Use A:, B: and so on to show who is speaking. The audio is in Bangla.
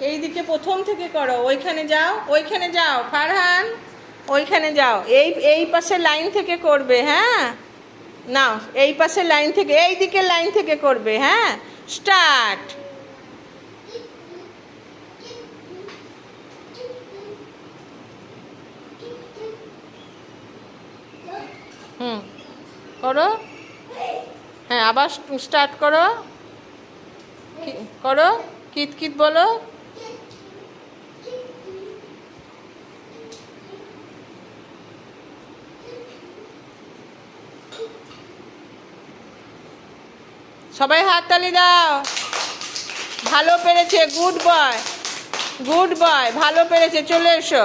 A: এইদিকে প্রথম থেকে করো, ওইখানে যাও, ওইখানে যাও ফারহান, ওইখানে যাও। এই পাশে লাইন থেকে করবে, হ্যাঁ। নাও এই পাশে লাইন থেকে, এই দিকে লাইন থেকে করবে, হ্যাঁ। স্টার্ট। করো, হ্যাঁ আবার স্টার্ট করো, করো, কিত কিত বলো। সবাই হাততালি দাও। ভালো পেরেছে, গুড বয়, গুড বয়, ভালো পেরেছে, চলে এসো।